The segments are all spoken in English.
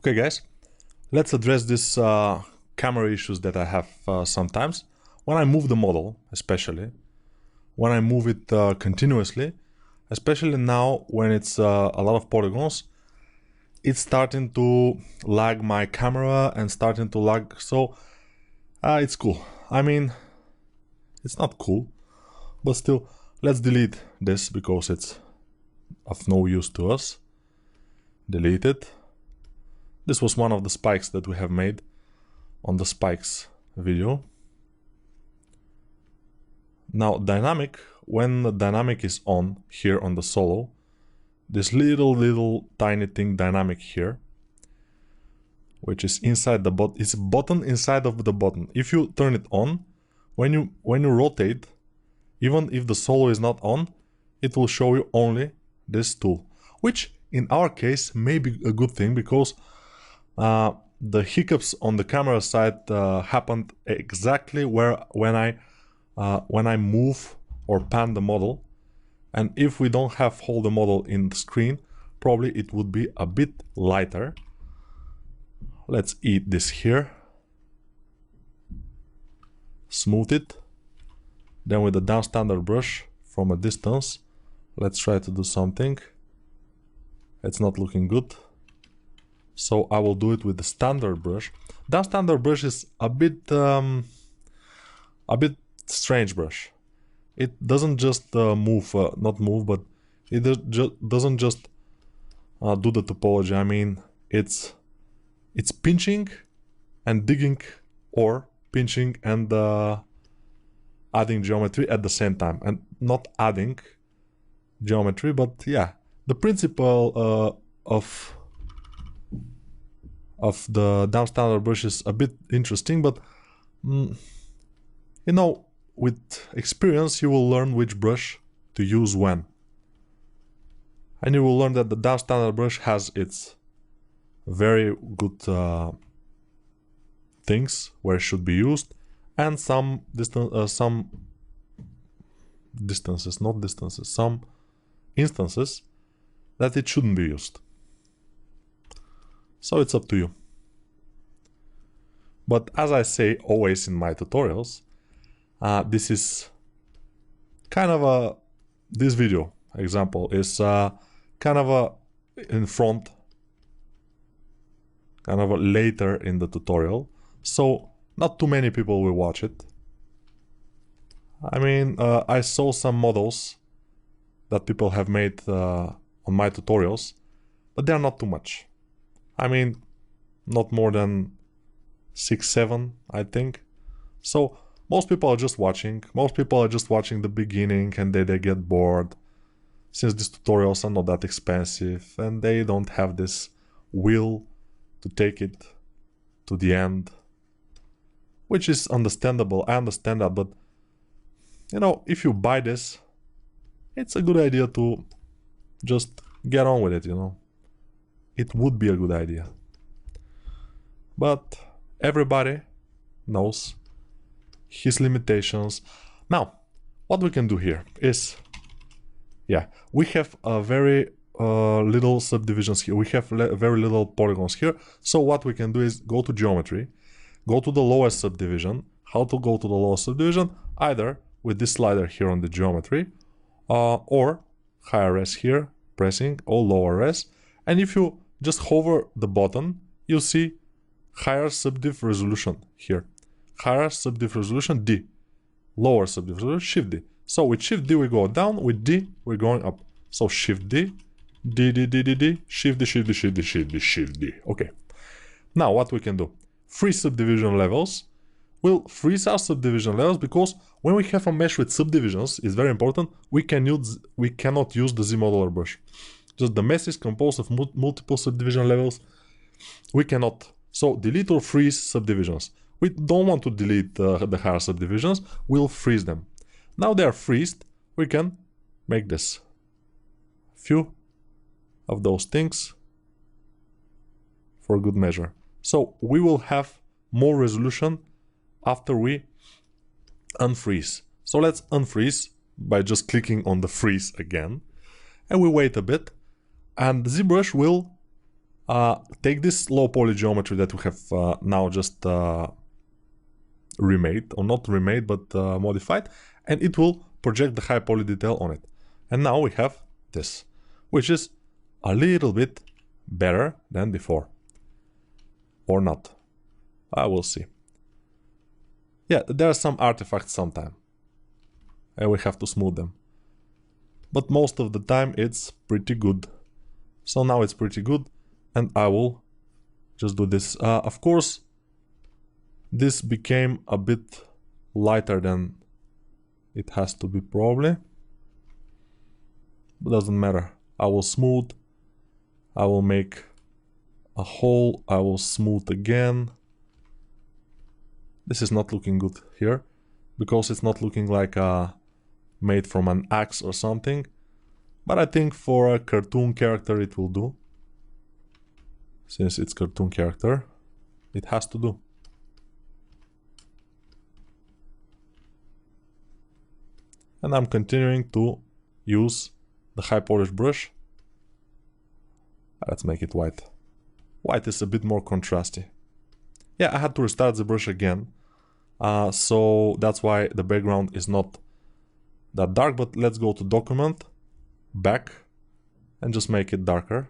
Okay guys, let's address these camera issues that I have sometimes. When I move the model, especially, when I move it continuously, especially now when it's a lot of polygons, it's starting to lag my camera and starting to lag, so it's cool. I mean, it's not cool, but still, let's delete this because it's of no use to us. Delete it. This was one of the spikes that we have made on the spikes video. Now dynamic, when the dynamic is on here on the solo, this little tiny thing dynamic here, which is inside the button, it's a button inside of the button. If you turn it on, when you rotate, even if the solo is not on, it will show you only this tool, which in our case may be a good thing because the hiccups on the camera side happened exactly when I move or pan the model, and if we don't have hold the model in the screen, probably it would be a bit lighter. Let's eat this here, smooth it, then with the down standard brush from a distance, let's try to do something. It's not looking good. So I will do it with the standard brush. Down standard brush is a bit strange brush. It doesn't just not move, but it doesn't just do the topology. I mean, it's pinching and digging, or pinching and adding geometry at the same time, and not adding geometry, but yeah, the principle of the down standard brush is a bit interesting, but you know, with experience you will learn which brush to use when, and you will learn that the down standard brush has its very good things where it should be used, and some instances that it shouldn't be used. So it's up to you. But as I say always in my tutorials, this is kind of this video example is kind of in front, kind of later in the tutorial, so not too many people will watch it. I mean, I saw some models that people have made on my tutorials, but they are not too much. I mean, not more than 6, 7, I think. So most people are just watching. Most people are just watching the beginning, and they get bored, since these tutorials are not that expensive and they don't have this will to take it to the end, which is understandable. I understand that, but you know, if you buy this, it's a good idea to just get on with it, you know. It would be a good idea. But everybody knows his limitations. Now, what we can do here is, yeah, we have a very little subdivisions here. We have very little polygons here. So what we can do is go to geometry, go to the lowest subdivision. How to go to the lowest subdivision? Either with this slider here on the geometry, or higher res here, pressing, or lower res. And if you just hover the button, you'll see higher subdiv resolution here. Higher subdiv resolution D, lower subdiv resolution Shift D. So with Shift D we go down, with D we're going up. So Shift D, D, D, D, D, D, Shift D, Shift D, Shift D, Shift D, Shift D. Okay. Now what we can do? Freeze subdivision levels. We'll freeze our subdivision levels because when we have a mesh with subdivisions, it's very important, we cannot use the Z modeler brush. Just the mesh is composed of multiple subdivision levels. We cannot. So delete or freeze subdivisions. We don't want to delete the higher subdivisions. We'll freeze them. Now they are freezed. We can make this. Few of those things for good measure. So we will have more resolution after we unfreeze. So let's unfreeze by just clicking on the freeze again. And we wait a bit. And ZBrush will Take this low poly geometry that we have now just remade, or not remade, but modified, and it will project the high poly detail on it. And now we have this, which is a little bit better than before. Or not. I will see. Yeah, there are some artifacts sometimes, and we have to smooth them. But most of the time it's pretty good. So now it's pretty good, and I will just do this. Of course, this became a bit lighter than it has to be probably. But doesn't matter. I will smooth. I will make a hole. I will smooth again. This is not looking good here, because it's not looking like made from an axe or something. But I think for a cartoon character it will do. Since it's cartoon character, it has to do. And I'm continuing to use the high polish brush. Let's make it white. White is a bit more contrasty. Yeah, I had to restart the brush again. So that's why the background is not that dark, but let's go to document, back, and just make it darker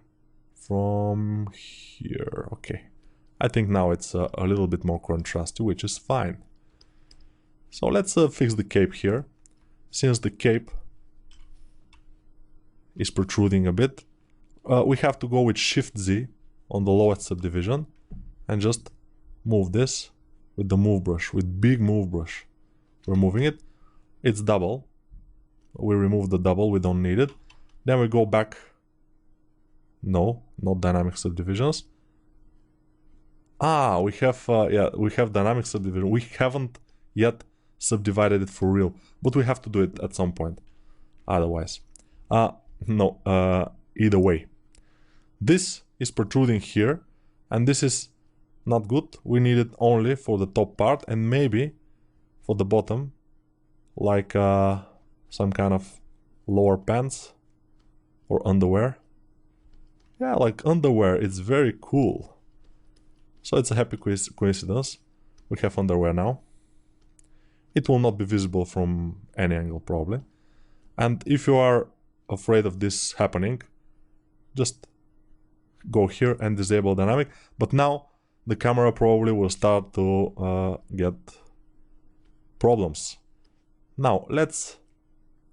from here. Okay, I think now it's a little bit more contrasty, which is fine. So let's fix the cape here. Since the cape is protruding a bit, we have to go with Shift Z on the lowest subdivision and just move this with the move brush, with big move brush. We're moving it. It's double. We remove the double, we don't need it. Then we go back. No, not dynamic subdivisions. We have yeah, we have dynamic subdivision. We haven't yet subdivided it for real, but we have to do it at some point. Otherwise, no. Either way, this is protruding here, and this is not good. We need it only for the top part and maybe for the bottom, like some kind of lower pants or underwear. Yeah, like underwear. It's very cool. So it's a happy coincidence. We have underwear now. It will not be visible from any angle probably. And if you are afraid of this happening, just go here and disable dynamic. But now the camera probably will start to get problems. Now let's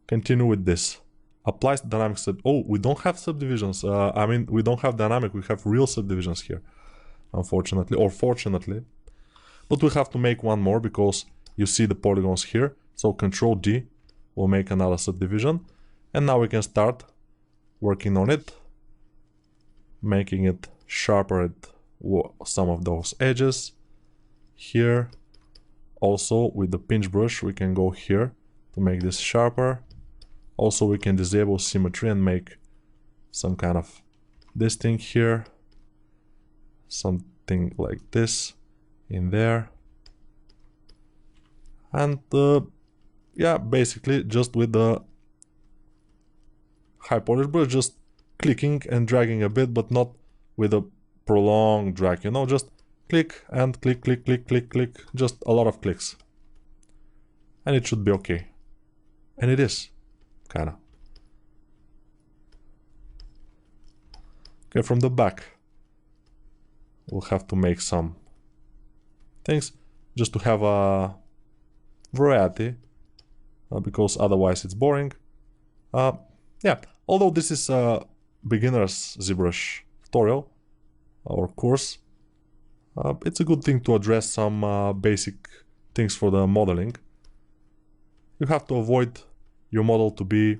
continue with this. Apply dynamic oh, we don't have subdivisions. I mean, we don't have dynamic, we have real subdivisions here, unfortunately, or fortunately. But we have to make one more because you see the polygons here. So Control D will make another subdivision, and now we can start working on it, making it sharper at some of those edges here. Also with the pinch brush we can go here to make this sharper. Also we can disable symmetry and make some kind of this thing here, something like this in there. And yeah, basically just with the high polish brush, just clicking and dragging a bit, but not with a prolonged drag, you know, just click and click, click, click, click, click, just a lot of clicks. And it should be okay. And it is, kinda. Okay, from the back, we'll have to make some things just to have a variety, because otherwise it's boring. Yeah, although this is a beginner's ZBrush tutorial or course, it's a good thing to address some basic things for the modeling. You have to avoid your model to be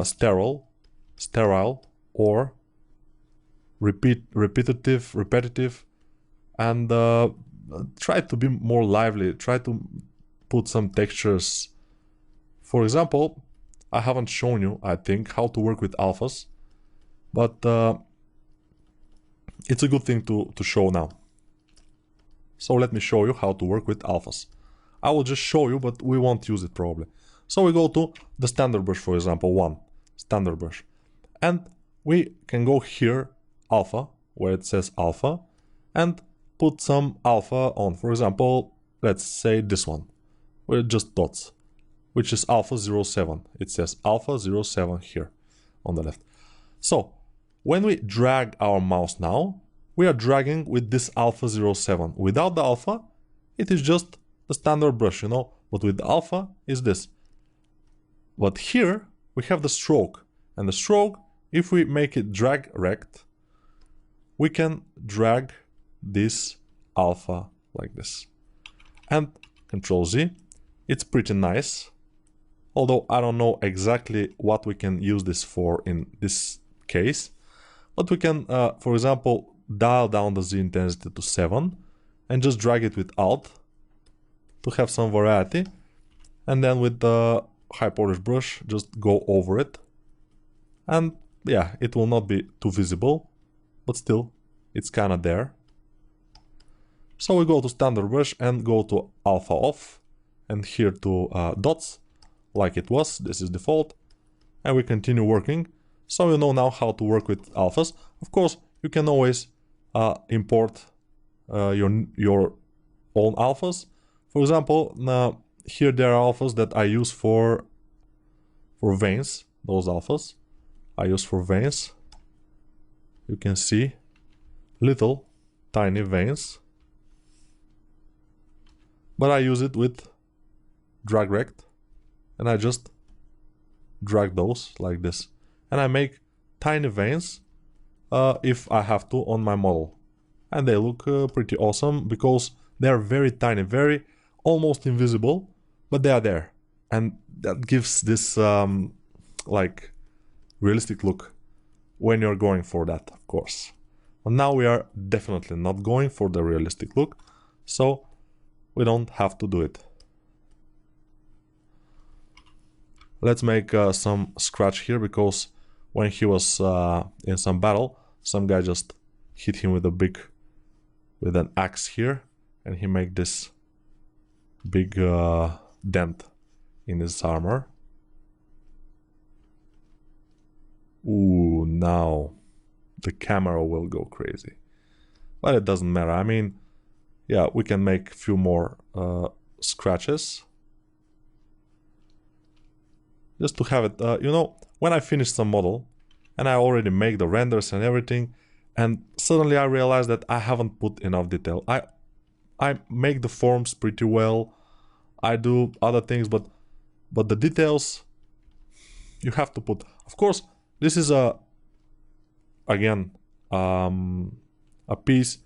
sterile, or repetitive, and try to be more lively. Try to put some textures. For example, I haven't shown you, I think, how to work with alphas, but it's a good thing to show now. So let me show you how to work with alphas. I will just show you, but we won't use it probably. So we go to the standard brush, for example, standard brush. And we can go here, alpha, where it says alpha and put some alpha on. For example, let's say this one, where it's just dots, which is alpha 07. It says alpha 07 here on the left. So when we drag our mouse now, we are dragging with this alpha 07. Without the alpha, it is just the standard brush, you know, but with the alpha is this. But here we have the stroke, and the stroke, if we make it drag rect, we can drag this alpha like this. And Control Z, it's pretty nice. Although I don't know exactly what we can use this for in this case. But we can, for example, dial down the Z intensity to 7 and just drag it with Alt to have some variety. And then with the high polish brush, just go over it. And yeah, it will not be too visible, but still, it's kind of there. So we go to standard brush and go to alpha off, and here to dots, like it was. This is default, and we continue working. So you know now how to work with alphas. Of course, you can always import your own alphas. For example, now here there are alphas that I use for veins. Those alphas I use for veins. You can see little tiny veins, but I use it with drag rect, and I just drag those like this, and I make tiny veins if I have to on my model, and they look pretty awesome because they are very tiny, very almost invisible, but they are there, and that gives this like realistic look when you're going for that, of course. But now we are definitely not going for the realistic look, so we don't have to do it. Let's make some scratch here, because when he was in some battle, some guy just hit him with an axe here, and he made this big dent in his armor. Ooh, now the camera will go crazy. But it doesn't matter. I mean, yeah, we can make a few more scratches. Just to have it, you know, when I finish some model, and I already make the renders and everything, and suddenly I realize that I haven't put enough detail. I make the forms pretty well, I do other things, but the details you have to put. Of course, this is again a piece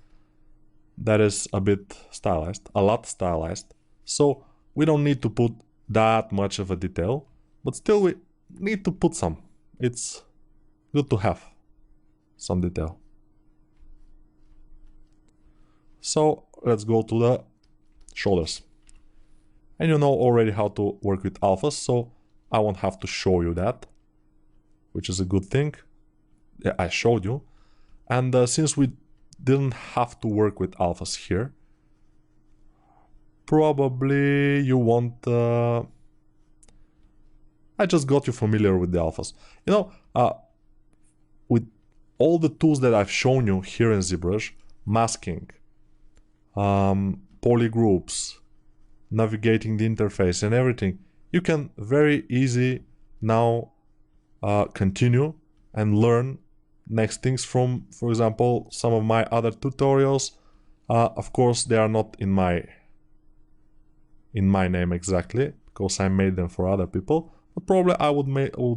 that is a bit stylized, a lot stylized, so we don't need to put that much of a detail, but still we need to put some. It's good to have some detail. So let's go to the shoulders. And you know already how to work with alphas, so I won't have to show you that, which is a good thing. Yeah, I showed you. And since we didn't have to work with alphas here, probably you won't... I just got you familiar with the alphas. You know, with all the tools that I've shown you here in ZBrush, masking, polygroups, navigating the interface and everything, you can very easy now continue and learn next things from, for example, some of my other tutorials. Of course, they are not in my name exactly, because I made them for other people, but probably I would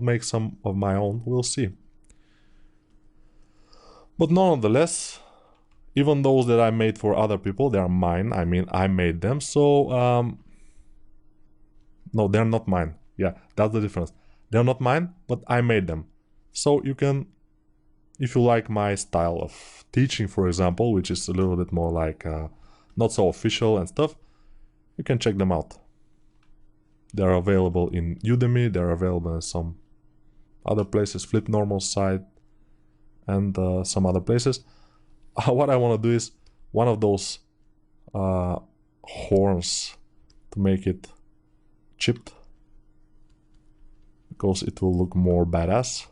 make some of my own, we'll see. But nonetheless, even those that I made for other people, they are mine. I mean, I made them, so no, they're not mine. Yeah, that's the difference. They're not mine, but I made them. So you can, if you like my style of teaching, for example, which is a little bit more like not so official and stuff, you can check them out. They're available in Udemy, they're available in some other places, Flip Normal site, and some other places. What I want to do is one of those horns to make it chipped, because it will look more badass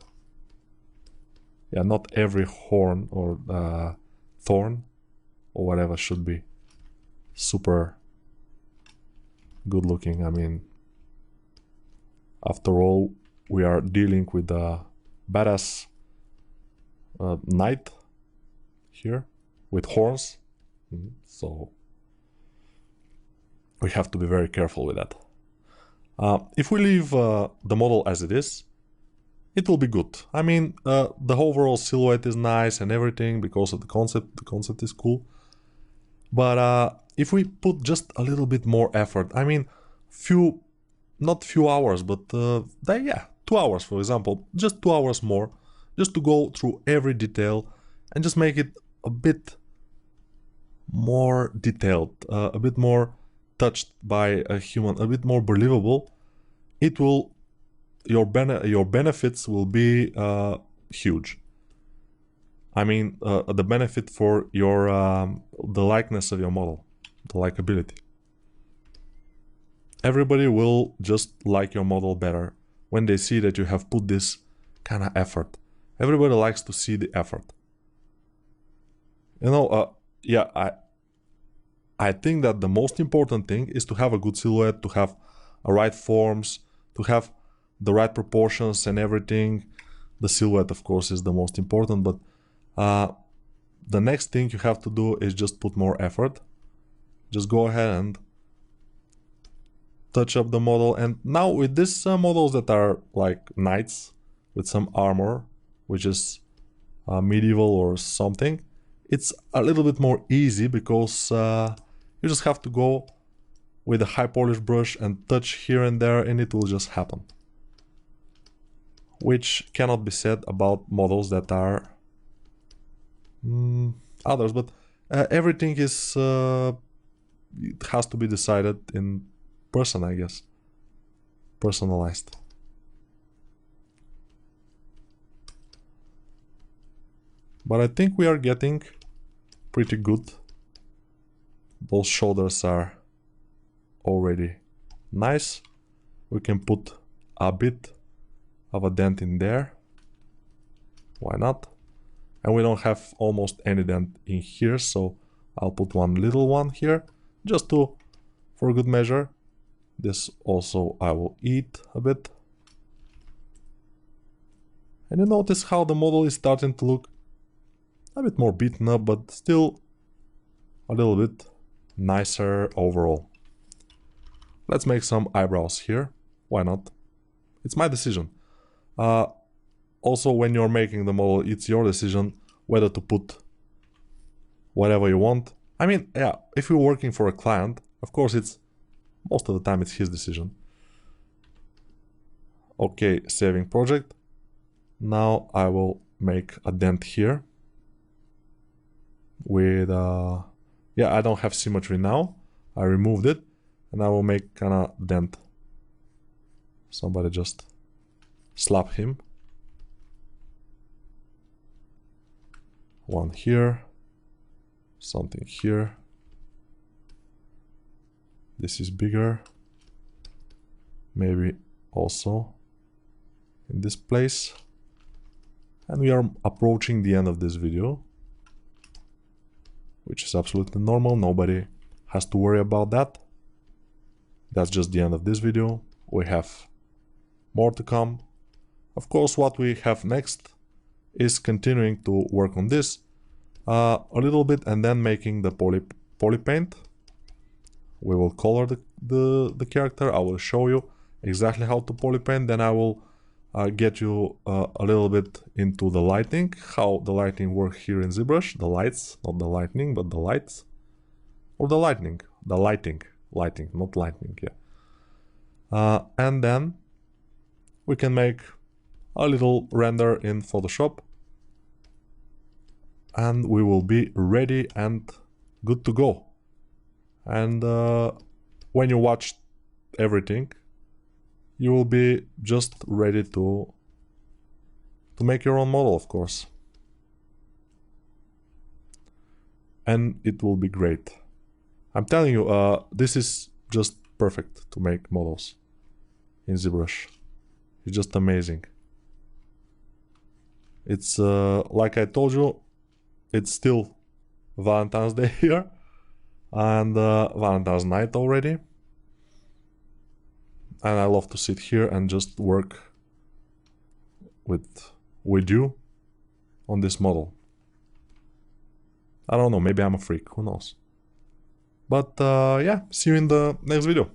yeah, not every horn or thorn or whatever should be super good looking. I mean, after all, we are dealing with a badass knight here with horns, so we have to be very careful with that. If we leave the model as it is, it will be good. I mean, the overall silhouette is nice and everything because of the concept is cool. But if we put just a little bit more effort, I mean, not few hours, but yeah, 2 hours, for example, just 2 hours more, just to go through every detail and just make it a bit more detailed, a bit more touched by a human, a bit more believable, it will, your benefits will be huge. I mean, the benefit for your the likeness of your model, the likability. Everybody will just like your model better when they see that you have put this kind of effort. Everybody likes to see the effort. You know, yeah, I think that the most important thing is to have a good silhouette, to have a right forms, to have the right proportions and everything. The silhouette, of course, is the most important, but the next thing you have to do is just put more effort. Just go ahead and touch up the model. And now with these models that are like knights with some armor, which is medieval or something, it's a little bit more easy because you just have to go with a high polish brush and touch here and there and it will just happen. Which cannot be said about models that are others, but everything is it has to be decided in person, I guess. Personalized. But I think we are getting pretty good. Those shoulders are already nice. We can put a bit of a dent in there. Why not? And we don't have almost any dent in here, so I'll put one little one here, just for good measure. This also I will eat a bit. And you notice how the model is starting to look a bit more beaten up, but still a little bit nicer overall. Let's make some eyebrows here. Why not? It's my decision. Also, when you're making the model, it's your decision whether to put whatever you want. I mean, yeah, if you're working for a client, of course it's most of the time it's his decision. Okay, saving project. Now I will make a dent here with yeah, I don't have symmetry now. I removed it and I will make kind of dent. Somebody just slap him. One here, something here. This is bigger. Maybe also in this place. And we are approaching the end of this video, which is absolutely normal. Nobody has to worry about that. That's just the end of this video. We have more to come. Of course, what we have next is continuing to work on this a little bit and then making the poly paint. We will color the character. I will show you exactly how to poly paint. Then I will get you a little bit into the lighting, how the lighting works here in ZBrush. The lights, not the lightning, but the lights. Or the lightning, lighting, not lightning, yeah. And then we can make a little render in Photoshop and we will be ready and good to go. And when you watch everything, you will be just ready to make your own model, of course. And it will be great. I'm telling you, this is just perfect to make models in ZBrush. It's just amazing. It's like I told you, it's still Valentine's Day here, and Valentine's night already. And I love to sit here and just work with you on this model. I don't know, maybe I'm a freak, who knows. But yeah, see you in the next video.